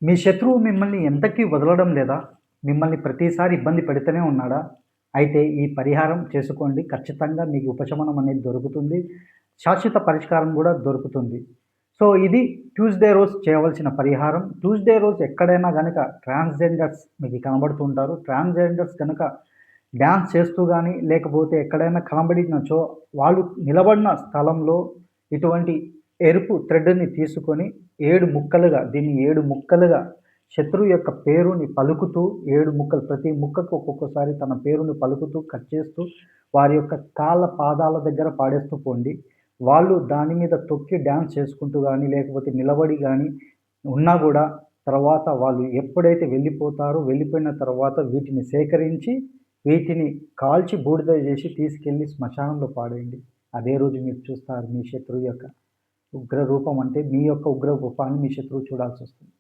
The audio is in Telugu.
మీ శత్రువు మిమ్మల్ని ఎంతకీ వదలడం లేదా? మిమ్మల్ని ప్రతిసారి ఇబ్బంది పెడుతూనే ఉన్నాడా? అయితే ఈ పరిహారం చేసుకోండి. ఖచ్చితంగా మీకు ఉపశమనం అనేది దొరుకుతుంది. శాశ్వత పరిష్కారం గూడా దొరుకుతుంది. సో, ఇది ట్యూస్‌డే రోజు చేయవలసిన పరిహారం. ట్యూస్‌డే రోజు ఎక్కడైనా గనక ట్రాన్స్‌జెండర్స్ మీకు కనబడుతూ ఉంటారు. ట్రాన్స్‌జెండర్స్ గనక డాన్స్ చేస్తూ గాని, లేకపోతే ఎక్కడైనా కనబడినచో వాళ్ళు నిలబడిన స్థలంలో ఇటువంటి ఎరుపు థ్రెడ్‌ని తీసుకొని 7 ముక్కలుగా దీన్ని 7 ముక్కలుగా శత్రువు యొక్క పేరుని పలుకుతూ 7 ముక్కలు ప్రతి ముక్కకు ఒక్కొక్కసారి తన పేరుని పలుకుతూ కట్ చేస్తూ వారి యొక్క కాళ్ళ పాదాల దగ్గర పాడేస్తూ పోండి. వాళ్ళు దాని మీద తొక్కి డాన్స్ చేసుకుంటూ గాని, లేకపోతే నిలబడి గాని ఉన్నా గూడా తర్వాత వాళ్ళు ఎప్పుడైతే వెళ్ళిపోతారో, వెళ్ళిపోయిన తర్వాత వీటిని సేకరించి, వీటిని కాల్చి బూడిద జేసి తీసుకెళ్ళి శ్మశానంలో పాడేయండి. అదే రోజు మీరు చూస్తారు మీ శత్రువు యొక్క ఉగ్ర రూపం, అంటే మీ యొక్క ఉగ్ర రూపాన్ని మీ శత్రువు చూడాల్సొస్తుంది.